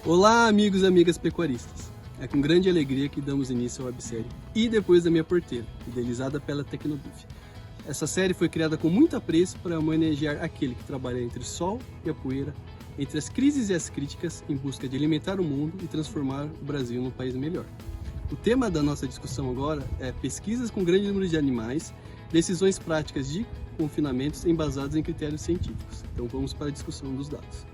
Olá, amigos e amigas pecuaristas. É com grande alegria que damos início ao websérie E Depois da Minha Porteira, idealizada pela Tecnobif. Essa série foi criada com muito apreço para homenagear aquele que trabalha entre o sol e a poeira, entre as crises e as críticas, em busca de alimentar o mundo e transformar o Brasil num país melhor. O tema da nossa discussão agora é pesquisas com grande número de animais, decisões práticas de confinamentos embasadas em critérios científicos. Então vamos para a discussão dos dados.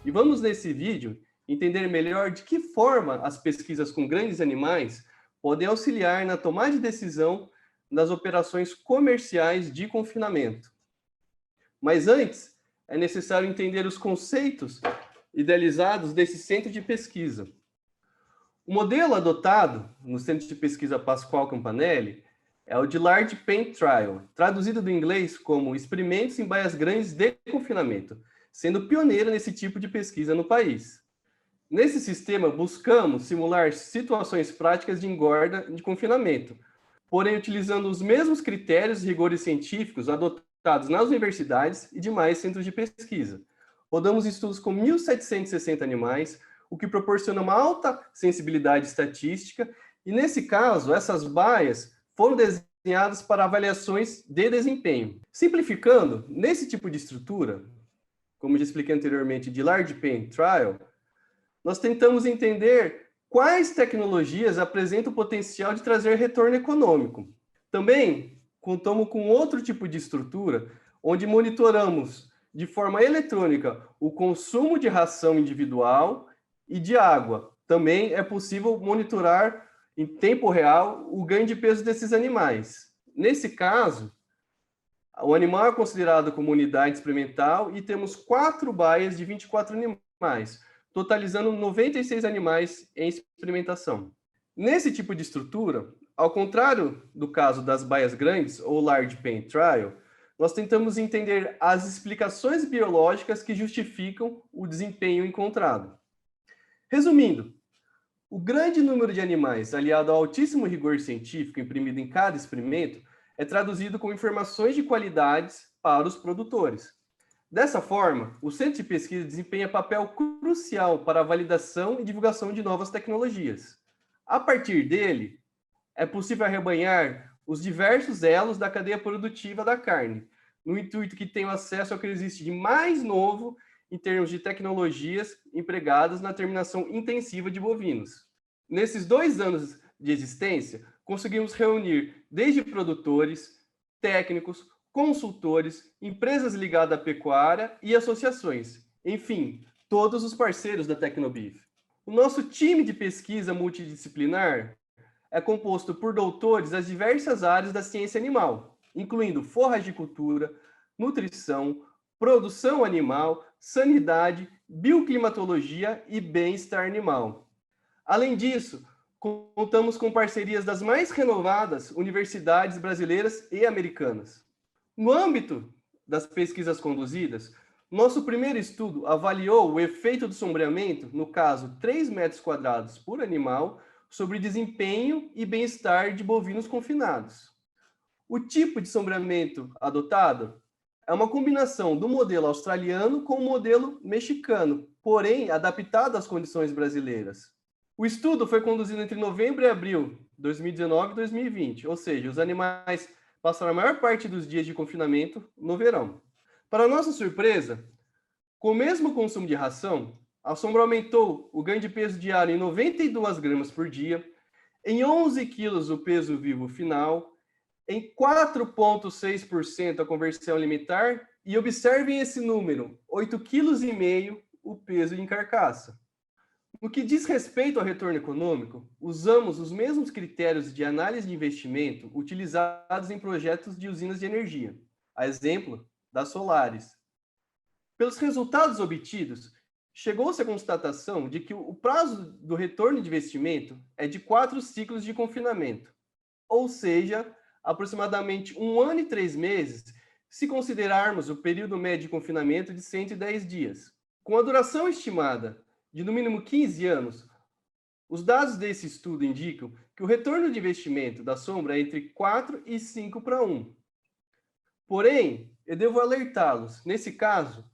E vamos nesse vídeo entender melhor de que forma as pesquisas com grandes animais podem auxiliar na tomada de decisão nas operações comerciais de confinamento. Mas antes, é necessário entender os conceitos idealizados desse centro de pesquisa. O modelo adotado no Centro de Pesquisa Pascoal Campanelli é o de Large Pen Trial, traduzido do inglês como experimentos em baias grandes de confinamento, sendo pioneiro nesse tipo de pesquisa no país. Nesse sistema, buscamos simular situações práticas de engorda de confinamento, porém utilizando os mesmos critérios e rigores científicos adotados nas universidades e demais centros de pesquisa. Rodamos estudos com 1.760 animais, o que proporciona uma alta sensibilidade estatística, e nesse caso, essas baias foram desenhadas para avaliações de desempenho. Simplificando, nesse tipo de estrutura, como já expliquei anteriormente, de Large Pen Trial, nós tentamos entender quais tecnologias apresentam o potencial de trazer retorno econômico. Também contamos com outro tipo de estrutura, onde monitoramos de forma eletrônica o consumo de ração individual e de água. Também é possível monitorar em tempo real o ganho de peso desses animais. Nesse caso, o animal é considerado como unidade experimental e temos 4 baias de 24 animais, totalizando 96 animais em experimentação. Nesse tipo de estrutura, ao contrário do caso das baias grandes ou Large Pen Trial, nós tentamos entender as explicações biológicas que justificam o desempenho encontrado. Resumindo, o grande número de animais, aliado ao altíssimo rigor científico imprimido em cada experimento, é traduzido como informações de qualidades para os produtores. Dessa forma, o Centro de Pesquisa desempenha papel crucial para a validação e divulgação de novas tecnologias. A partir dele, é possível arrebanhar os diversos elos da cadeia produtiva da carne, no intuito que tenham acesso ao que existe de mais novo em termos de tecnologias empregadas na terminação intensiva de bovinos. Nesses 2 anos de existência, conseguimos reunir desde produtores, técnicos, consultores, empresas ligadas à pecuária e associações. Enfim, todos os parceiros da Tecnobif. O nosso time de pesquisa multidisciplinar é composto por doutores das diversas áreas da ciência animal, incluindo forragicultura, nutrição, produção animal, sanidade, bioclimatologia e bem-estar animal. Além disso, contamos com parcerias das mais renovadas universidades brasileiras e americanas. No âmbito das pesquisas conduzidas, nosso primeiro estudo avaliou o efeito do sombreamento, no caso 3 metros quadrados por animal, sobre desempenho e bem-estar de bovinos confinados. O tipo de sombreamento adotado é uma combinação do modelo australiano com o modelo mexicano, porém adaptado às condições brasileiras. O estudo foi conduzido entre novembro e abril de 2019 e 2020, ou seja, os animais passaram a maior parte dos dias de confinamento no verão. Para nossa surpresa, com o mesmo consumo de ração, a sombra aumentou o ganho de peso diário em 92 gramas por dia, em 11 quilos o peso vivo final, em 4,6% a conversão alimentar, e observem esse número, 8,5 kg o peso em carcaça. No que diz respeito ao retorno econômico, usamos os mesmos critérios de análise de investimento utilizados em projetos de usinas de energia, a exemplo das solares. Pelos resultados obtidos, chegou-se à constatação de que o prazo do retorno de investimento é de 4 ciclos de confinamento, ou seja, aproximadamente 1 ano e 3 meses, se considerarmos o período médio de confinamento de 110 dias. Com a duração estimada de no mínimo 15 anos, os dados desse estudo indicam que o retorno de investimento da sombra é entre 4 e 5 para 1. Porém, eu devo alertá-los, nesse caso,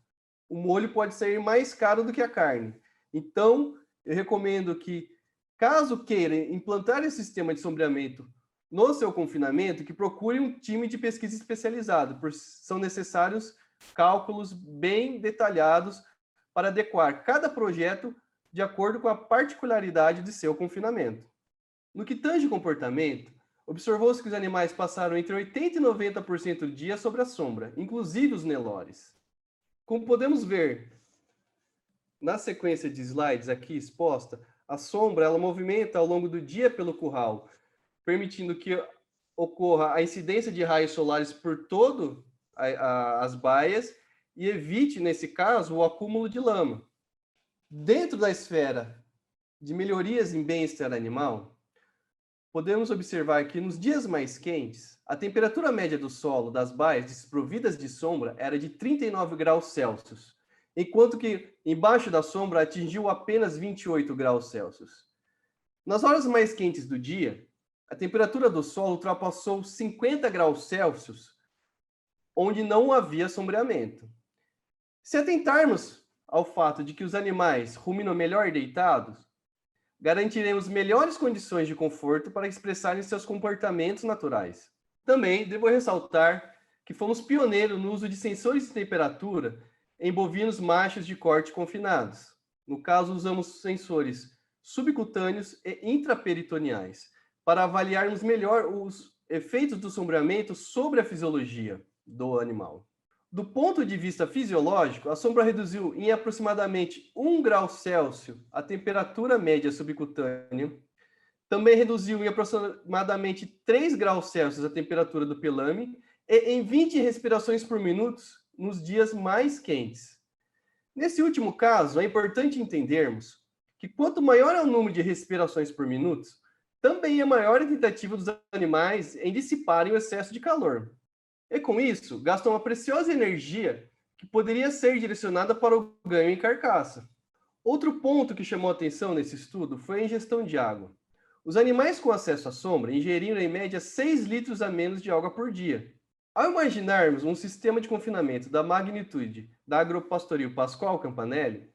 o molho pode sair mais caro do que a carne. Então, eu recomendo que, caso queira implantar esse sistema de sombreamento no seu confinamento, que procure um time de pesquisa especializado, pois são necessários cálculos bem detalhados para adequar cada projeto de acordo com a particularidade de seu confinamento. No que tange comportamento, observou-se que os animais passaram entre 80% e 90% do dia sob a sombra, inclusive os Nelores. Como podemos ver na sequência de slides aqui exposta, a sombra ela movimenta ao longo do dia pelo curral, permitindo que ocorra a incidência de raios solares por todo as baias e evite, nesse caso, o acúmulo de lama. Dentro da esfera de melhorias em bem-estar animal, podemos observar que nos dias mais quentes, a temperatura média do solo das baias desprovidas de sombra era de 39 graus Celsius, enquanto que embaixo da sombra atingiu apenas 28 graus Celsius. Nas horas mais quentes do dia, a temperatura do solo ultrapassou 50 graus Celsius, onde não havia sombreamento. Se atentarmos ao fato de que os animais ruminam melhor deitados, garantiremos melhores condições de conforto para expressarem seus comportamentos naturais. Também devo ressaltar que fomos pioneiros no uso de sensores de temperatura em bovinos machos de corte confinados. No caso, usamos sensores subcutâneos e intraperitoneais para avaliarmos melhor os efeitos do sombreamento sobre a fisiologia do animal. Do ponto de vista fisiológico, a sombra reduziu em aproximadamente 1 grau Celsius a temperatura média subcutânea, também reduziu em aproximadamente 3 graus Celsius a temperatura do pelame e em 20 respirações por minuto nos dias mais quentes. Nesse último caso, é importante entendermos que quanto maior é o número de respirações por minuto, também é maior a tentativa dos animais em dissiparem o excesso de calor. E com isso, gastam uma preciosa energia que poderia ser direcionada para o ganho em carcaça. Outro ponto que chamou atenção nesse estudo foi a ingestão de água. Os animais com acesso à sombra ingeriram em média 6 litros a menos de água por dia. Ao imaginarmos um sistema de confinamento da magnitude da Agropastoril Pascoal Campanelli,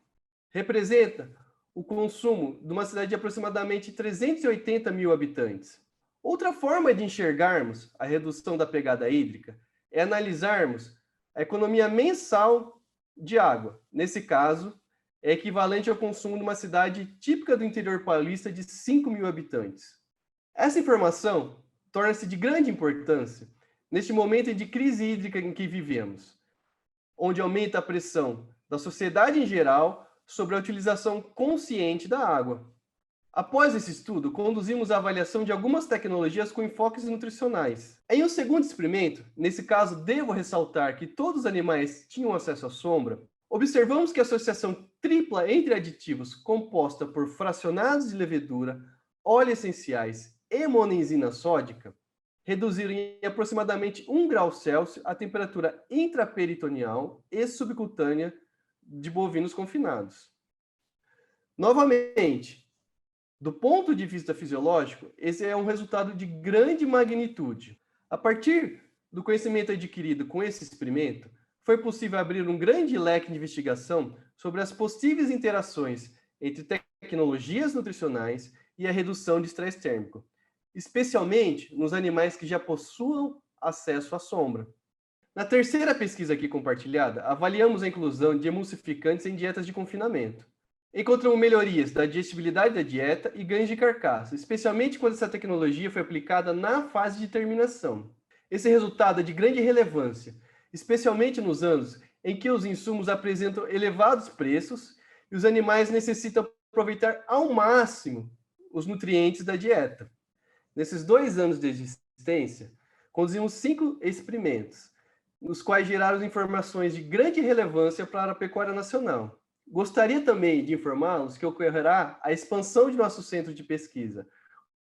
representa o consumo de uma cidade de aproximadamente 380 mil habitantes. Outra forma de enxergarmos a redução da pegada hídrica é analisarmos a economia mensal de água. Nesse caso, é equivalente ao consumo de uma cidade típica do interior paulista de 5 mil habitantes. Essa informação torna-se de grande importância neste momento de crise hídrica em que vivemos, onde aumenta a pressão da sociedade em geral sobre a utilização consciente da água. Após esse estudo, conduzimos a avaliação de algumas tecnologias com enfoques nutricionais. Em um segundo experimento, nesse caso devo ressaltar que todos os animais tinham acesso à sombra, observamos que a associação tripla entre aditivos composta por fracionados de levedura, óleos essenciais e monenzima sódica reduziram em aproximadamente 1 grau Celsius a temperatura intraperitoneal e subcutânea de bovinos confinados. Novamente, do ponto de vista fisiológico, esse é um resultado de grande magnitude. A partir do conhecimento adquirido com esse experimento, foi possível abrir um grande leque de investigação sobre as possíveis interações entre tecnologias nutricionais e a redução de estresse térmico, especialmente nos animais que já possuam acesso à sombra. Na terceira pesquisa aqui compartilhada, avaliamos a inclusão de emulsificantes em dietas de confinamento. Encontramos melhorias da digestibilidade da dieta e ganhos de carcaça, especialmente quando essa tecnologia foi aplicada na fase de terminação. Esse resultado é de grande relevância, especialmente nos anos em que os insumos apresentam elevados preços e os animais necessitam aproveitar ao máximo os nutrientes da dieta. Nesses 2 anos de existência, conduzimos 5 experimentos, os quais geraram informações de grande relevância para a pecuária nacional. Gostaria também de informá-los que ocorrerá a expansão de nosso centro de pesquisa,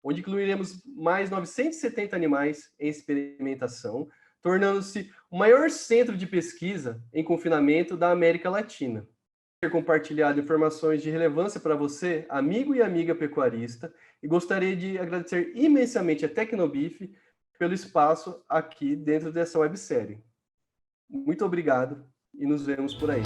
onde incluiremos mais 970 animais em experimentação, tornando-se o maior centro de pesquisa em confinamento da América Latina. Ter compartilhado informações de relevância para você, amigo e amiga pecuarista, e gostaria de agradecer imensamente a Tecnobif pelo espaço aqui dentro dessa websérie. Muito obrigado e nos vemos por aí.